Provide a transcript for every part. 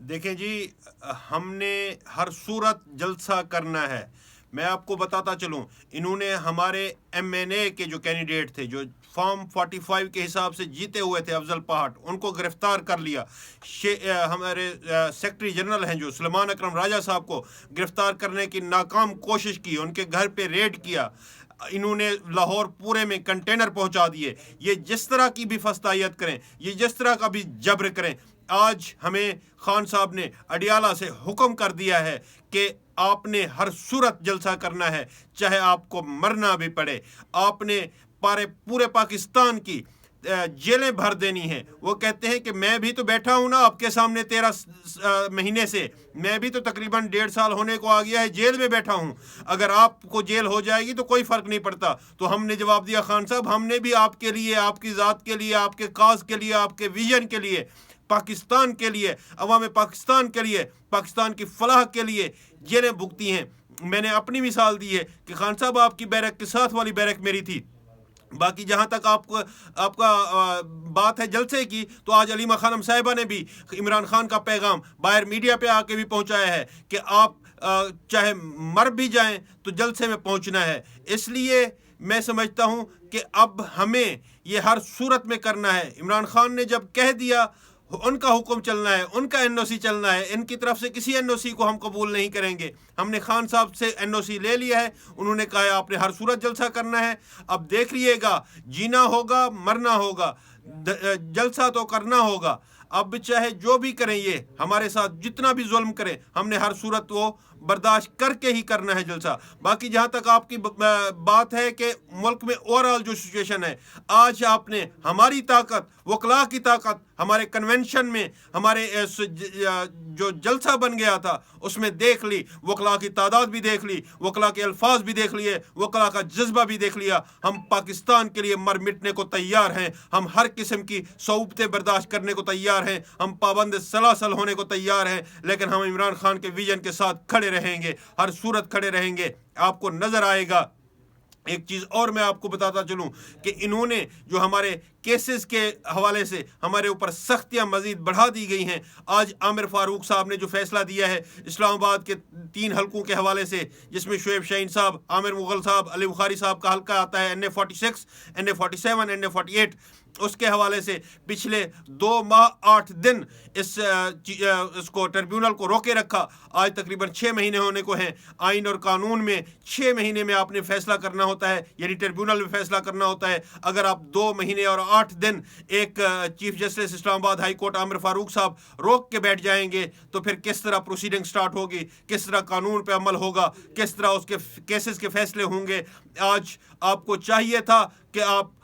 دیکھیں جی، ہم نے ہر صورت جلسہ کرنا ہے۔ میں آپ کو بتاتا چلوں، انہوں نے ہمارے ایم این اے کے جو کینڈیڈیٹ تھے، جو فارم 45 کے حساب سے جیتے ہوئے تھے، افضل پہاٹ، ان کو گرفتار کر لیا۔ ہمارے سیکرٹری جنرل ہیں جو سلیمان اکرم راجہ صاحب کو گرفتار کرنے کی ناکام کوشش کی، ان کے گھر پہ ریڈ کیا۔ انہوں نے لاہور پورے میں کنٹینر پہنچا دیے۔ یہ جس طرح کی بھی فستائیت کریں، یہ جس طرح کا بھی جبر کریں، آج ہمیں خان صاحب نے اڈیالہ سے حکم کر دیا ہے کہ آپ نے ہر صورت جلسہ کرنا ہے، چاہے آپ کو مرنا بھی پڑے۔ آپ نے پورے پاکستان کی جیلیں بھر دینی ہیں۔ وہ کہتے ہیں کہ میں بھی تو بیٹھا ہوں نا آپ کے سامنے 13 مہینے سے، میں بھی تو تقریباً 1.5 سال ہونے کو آ گیا ہے جیل میں بیٹھا ہوں۔ اگر آپ کو جیل ہو جائے گی تو کوئی فرق نہیں پڑتا۔ تو ہم نے جواب دیا، خان صاحب ہم نے بھی آپ کے لیے، آپ کی ذات کے لیے، آپ کے کاز کے لیے، آپ کے ویژن کے لیے، پاکستان کے لیے، عوام پاکستان کے لیے، پاکستان کی فلاح کے لیے جیلیں بھگتی ہیں۔ میں نے اپنی مثال دی ہے کہ خان صاحب آپ کی بیرک کے ساتھ والی بیرک میری تھی۔ باقی جہاں تک آپ کا بات ہے جلسے کی، تو آج علیمہ خانم صاحبہ نے بھی عمران خان کا پیغام باہر میڈیا پہ آ کے بھی پہنچایا ہے کہ آپ چاہے مر بھی جائیں تو جلسے میں پہنچنا ہے۔ اس لیے میں سمجھتا ہوں کہ اب ہمیں یہ ہر صورت میں کرنا ہے۔ عمران خان نے جب کہہ دیا، ان کا حکم چلنا ہے، ان کا این او سی چلنا ہے، ان کی طرف سے کسی این او سی کو ہم قبول نہیں کریں گے۔ ہم نے خان صاحب سے این او سی لے لیا ہے، انہوں نے کہا ہے آپ نے ہر صورت جلسہ کرنا ہے۔ اب دیکھ لیے گا، جینا ہوگا مرنا ہوگا، جلسہ تو کرنا ہوگا۔ اب چاہے جو بھی کریں، یہ ہمارے ساتھ جتنا بھی ظلم کریں، ہم نے ہر صورت وہ برداشت کر کے ہی کرنا ہے جلسہ۔ باقی جہاں تک آپ کی بات ہے کہ ملک میں اوورآل جو سچویشن ہے، آج آپ نے ہماری طاقت، وکلاء کی طاقت، ہمارے کنونشن میں ہمارے جو جلسہ بن گیا تھا اس میں دیکھ لی، وکلاء کی تعداد بھی دیکھ لی، وکلاء کے الفاظ بھی دیکھ لیے، وکلاء کا جذبہ بھی دیکھ لیا۔ ہم پاکستان کے لیے مر مٹنے کو تیار ہیں، ہم ہر قسم کی صعوبتیں برداشت کرنے کو تیار ہیں، ہم پابند سلاسل ہونے کو تیار ہیں، لیکن ہم عمران خان کے ویژن کے ساتھ کھڑے رہیں گے، ہر صورت کھڑے رہیں گے۔ آپ کو نظر آئے گا، ایک چیز اور میں آپ کو بتاتا چلوں کہ انہوں نے جو ہمارے کیسز کے حوالے سے ہمارے اوپر سختیاں مزید بڑھا دی گئی ہیں۔ آج عامر فاروق صاحب نے جو فیصلہ دیا ہے اسلام آباد کے 3 حلقوں کے حوالے سے، جس میں شعیب شاہین صاحب، عامر مغل صاحب، علی بخاری صاحب کا حلقہ آتا ہے، NA46، NA47، NA48، اس کے حوالے سے پچھلے 2 ماہ 8 دن اس کو ٹریبیونل کو روکے رکھا۔ آج تقریباً 6 مہینے ہونے کو ہیں۔ آئین اور قانون میں 6 مہینے میں آپ نے فیصلہ کرنا ہوتا ہے، یعنی ٹریبیونل میں فیصلہ کرنا ہوتا ہے۔ اگر آپ 2 مہینے اور 8 دن ایک چیف جسٹس اسلام آباد ہائی کورٹ عامر فاروق صاحب روک کے بیٹھ جائیں گے تو پھر کس طرح پروسیڈنگ سٹارٹ ہوگی، کس طرح قانون پہ عمل ہوگا، کس طرح اس کے کیسز کے فیصلے ہوں گے۔ آج آپ کو چاہیے تھا کہ آپ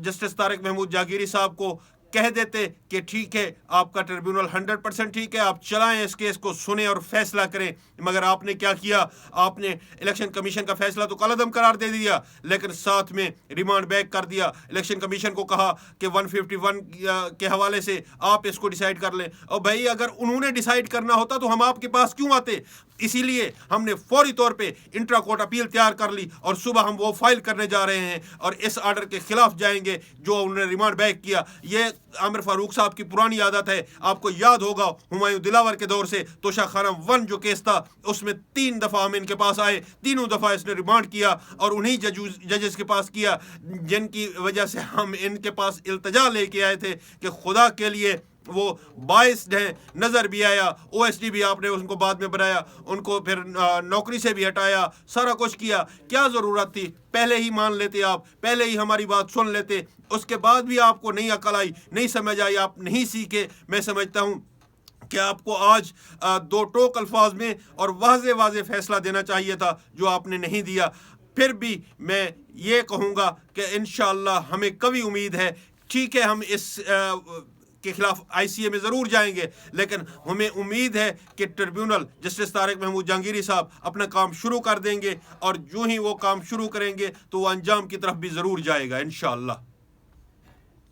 جسٹس طارق محمود جاگیری صاحب کو کہہ دیتے کہ ٹھیک ہے، آپ کا ٹریبیونل 100% ٹھیک ہے، آپ چلائیں اس کیس کو، سنیں اور فیصلہ کریں۔ مگر آپ نے کیا کیا؟ آپ نے الیکشن کمیشن کا فیصلہ تو کالعدم قرار دے دیا، لیکن ساتھ میں ریمانڈ بیک کر دیا۔ الیکشن کمیشن کو کہا کہ 151 کے حوالے سے آپ اس کو ڈیسائیڈ کر لیں۔ اور بھائی اگر انہوں نے ڈیسائیڈ کرنا ہوتا تو ہم آپ کے پاس کیوں آتے؟ اسی لیے ہم نے فوری طور پہ انٹرا کورٹ اپیل تیار کر لی، اور صبح ہم وہ فائل کرنے جا رہے ہیں اور اس آرڈر کے خلاف جائیں گے جو انہوں نے ریمانڈ بیک کیا۔ یہ عامر فاروق صاحب کی پرانی عادت ہے۔ آپ کو یاد ہوگا ہمایوں دلاور کے دور سے توشہ خانم 1 جو کیس تھا، اس میں 3 دفعہ ہم ان کے پاس آئے، تینوں دفعہ اس نے ریمانڈ کیا، اور انہی ججز کے پاس کیا جن کی وجہ سے ہم ان کے پاس التجا لے کے آئے تھے کہ خدا کے لیے وہ باعث ہیں۔ نظر بھی آیا، OSD بھی آپ نے ان کو بعد میں بنایا، ان کو پھر نوکری سے بھی ہٹایا، سارا کچھ کیا۔ کیا ضرورت تھی؟ پہلے ہی مان لیتے، آپ پہلے ہی ہماری بات سن لیتے۔ اس کے بعد بھی آپ کو نہیں عقل آئی، نہیں سمجھ آئی، آپ نہیں سیکھے۔ میں سمجھتا ہوں کہ آپ کو آج 2 ٹوک الفاظ میں اور واضح فیصلہ دینا چاہیے تھا، جو آپ نے نہیں دیا۔ پھر بھی میں یہ کہوں گا کہ انشاءاللہ ہمیں کبھی امید ہے، ٹھیک ہے ہم اس کے خلاف ICA میں ضرور جائیں گے، لیکن ہمیں امید ہے کہ ٹریبیونل جسٹس طارق محمود جہانگیری صاحب اپنا کام شروع کر دیں گے، اور جو ہی وہ کام شروع کریں گے تو وہ انجام کی طرف بھی ضرور جائے گا انشاءاللہ۔